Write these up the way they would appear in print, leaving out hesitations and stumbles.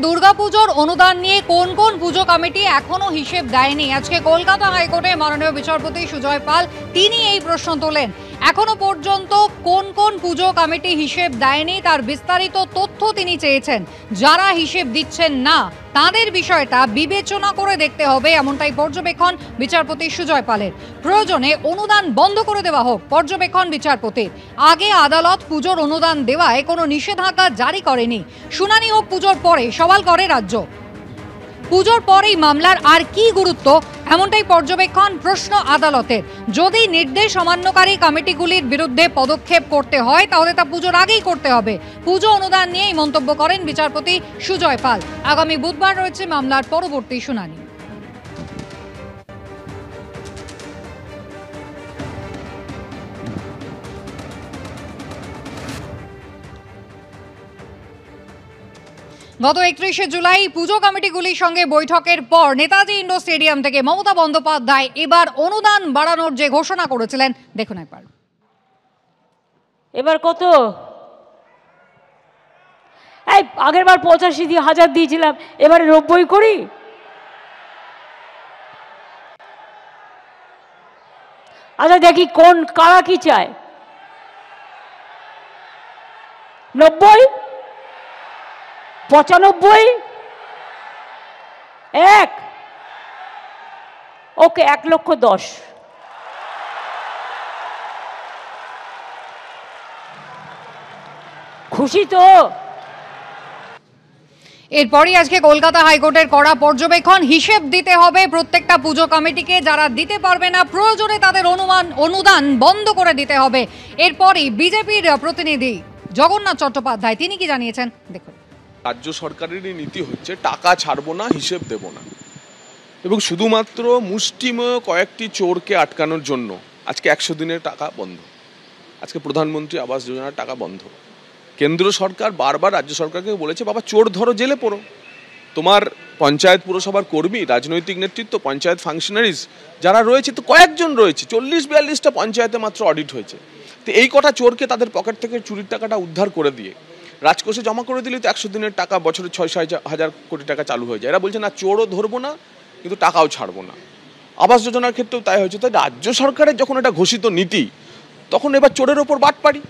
দুর্গাপুজোর অনুদান নিয়ে কোন কোন পুজো কমিটি এখনো হিসেব দেয়নি? আজকে কলকাতা হাইকোর্টে মাননীয় বিচারপতি সুজয় পাল তিনি এই প্রশ্ন তোলেন। এখনো পর্যন্ত কোন কোন পুজো কমিটি হিসেব দেয়নি তার বিস্তারিত তথ্য তিনি চেয়েছেন। যারা হিসেব দিচ্ছেন না তাদের বিষয়টা বিবেচনা করে দেখতে হবে, এমনটাই পর্যবেক্ষণ বিচারপতি সুজয় পালের। প্রয়োজনে অনুদান বন্ধ করে দেওয়া হোক পর্যবেক্ষণ বিচারপতির। আগে আদালত পুজোর অনুদান দেওয়ায় কোনো নিষেধাজ্ঞা জারি করেনি। শুনানি হোক পুজোর পরে, সওয়াল করে রাজ্য। পুজোর পরেই মামলার আর কি গুরুত্ব, এমনটাই পর্যবেক্ষণ প্রশ্ন আদালতের। যদি নির্দেশ অমান্যকারী কমিটিগুলির বিরুদ্ধে পদক্ষেপ করতে হয় তাহলে তা পুজোর আগেই করতে হবে। পুজো অনুদান নিয়েই মন্তব্য করেন বিচারপতি সুজয় পাল। আগামী বুধবার রয়েছে মামলার পরবর্তী শুনানি। গত 31শে জুলাই পুজো কমিটিগুলির সঙ্গে বৈঠকের পর নেতাজি ইন্ডোর স্টেডিয়াম থেকে মমতা বন্দ্যোপাধ্যায় এবার অনুদান বাড়ানোর যে ঘোষণা করেছিলেন, দেখুন একবার। এবার কত? এই আগের বার 85,000 দিয়েছিলাম, এবারে 90 করি। আচ্ছা দেখি কোন কারা কি চায়। 90, 95, 1, ওকে 1,10,000। খুশি তো? এরপরই আজকে কলকাতা হাইকোর্টের কড়া পর্যবেক্ষণ। হিসেব দিতে হবে প্রত্যেকটা পুজো কমিটিকে। যারা দিতে পারবে না প্রয়োজনে তাদের অনুদান বন্ধ করে দিতে হবে। এরপরই বিজেপির প্রতিনিধি জগন্নাথ চট্টোপাধ্যায় তিনি কি জানিয়েছেন, দেখুন। রাজ্য সরকারেরই নীতি হচ্ছে টাকা ছাড়বো না, হিসেব দেব না, এবং শুধুমাত্র মুষ্টিমেয় কয়েকটি চোরকে আটকানোর জন্য আজকে 100 দিনের টাকা বন্ধ। আজকে প্রধানমন্ত্রী আবাস যোজনার টাকা বন্ধ। কেন্দ্র সরকার বারবার রাজ্য সরকারকে বলেছে, বাবা চোর ধরো, জেলে পড়ো। তোমার পঞ্চায়েত পুরসভার কর্মী, রাজনৈতিক নেতৃত্ব, পঞ্চায়েত ফাংশনারিজ যারা রয়েছে, তো কয়েকজন রয়েছে, 40-42টা পঞ্চায়েতে মাত্র অডিট হয়েছে। তো এই কটা চোরকে তাদের পকেট থেকে চুরির টাকাটা উদ্ধার করে দিয়ে রাজকোষে জমা করে দিলে তো 100 দিনের টাকা বছরে 6,000 কোটি টাকা চালু হয়ে যায়। এরা বলছে না চোরও ধরবো না, কিন্তু টাকাও ছাড়বো না। আবাস যোজনার ক্ষেত্রেও তাই হয়েছে। তাই রাজ্য সরকারের যখন এটা ঘোষিত নীতি, তখন এবার চোরের ওপর বাটপাড়ি।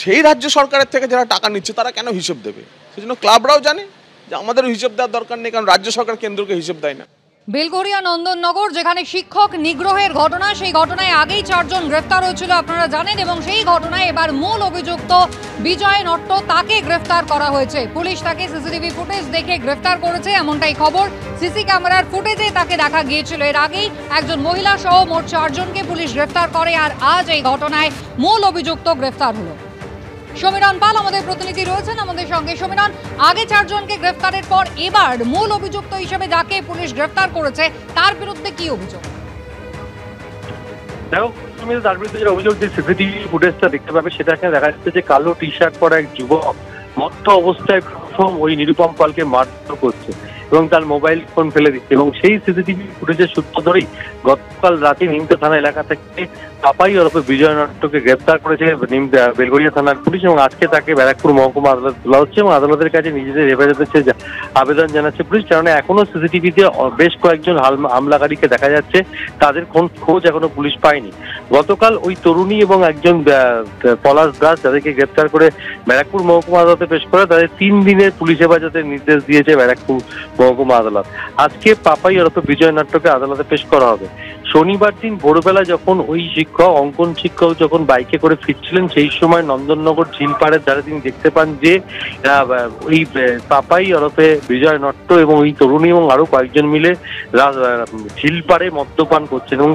সেই রাজ্য সরকারের থেকে যারা টাকা নিচ্ছে তারা কেন হিসেব দেবে? সেজন্য ক্লাবরাও জানে যে আমাদেরও হিসেব দেওয়ার দরকার নেই, কারণ রাজ্য সরকার কেন্দ্রকে হিসেব দেয় না। বেলঘরিয়া নন্দননগর যেখানে শিক্ষক নিগ্রহের ঘটনা, সেই ঘটনায় আগেই 4 জন গ্রেফতার হয়েছিল আপনারা জানেন, এবং সেই ঘটনায় এবার মূল অভিযুক্ত বিজয় নট্ট তাকে গ্রেফতার করা হয়েছে। পুলিশ তাকে সিসিটিভি ফুটেজ দেখে গ্রেফতার করেছে, এমনটাই খবর। সিসি ক্যামেরার ফুটেজে তাকে দেখা গিয়েছিল। এর আগেই একজন মহিলা সহ মোট 4 জনকে পুলিশ গ্রেফতার করে, আর আজ এই ঘটনায় মূল অভিযুক্ত গ্রেফতার হলো। সমীরণ পাল আমাদের প্রতিনিধি রয়েছেন আমাদের সঙ্গে। সমীরণ, আগে 4 জনকে গ্রেফতারের পর এবার মূল অভিযুক্ত হিসেবে যাকে পুলিশ গ্রেফতার করেছে তার বিরুদ্ধে কি অভিযোগ? দেখো, তুমি তার বিরুদ্ধে যে অভিযোগ, যে সিসিটিভি ফুটেজটা দেখতে পাবে, সেটা এখানে দেখা যাচ্ছে যে কালো টি শার্ট পরা এক যুবক মত্ত অবস্থায় প্রথম ওই নিরুপম পালকে মারধর করছে এবং তার মোবাইল ফোন ফেলে দিচ্ছে। এবং সেই সিসিটিভি ফুটেজের সূত্র ধরেই গতকাল রাতে নিমতা থানা এলাকা থেকে পাপাই ওরফে বিজয় নট্টকে গ্রেপ্তার করেছে বেলঘরিয়া থানার পুলিশ, এবং আজকে তাকে ব্যারাকপুর মহকুমা আদালত তোলা হচ্ছে এবং আদালতের কাছে নিজেদের হেফাজতের আবেদন জানাচ্ছে পুলিশ। কারণ এখনো সিসিটিভিতে বেশ কয়েকজন হামলাকারীকে দেখা যাচ্ছে, তাদের খোঁজ এখনো পুলিশ পায়নি। গতকাল ওই তরুণী এবং একজন পলাশ দাস যাদেরকে গ্রেপ্তার করে ব্যারাকপুর মহকুমা আদালতে পেশ করে, তাদের 3 দিনের পুলিশ হেফাজতের নির্দেশ দিয়েছে ব্যারাকপুর মহকুমা আদালত। আজকে পাপাই ওরফে বিজয় নট্টকে আদালতে পেশ করা হবে। শনিবার দিন ভোরবেলা যখন ওই শিক্ষক, অঙ্কন শিক্ষক যখন বাইকে করে ফিরছিলেন, সেই সময় নন্দননগর ঝিলপাড়ের ধারে তিনি দেখতে পান যে ওই পাপাই ওরফে বিজয় নট্ট এবং ওই তরুণী এবং আরো কয়েকজন মিলে ঝিলপাড়ে মদ্যপান করছেন, এবং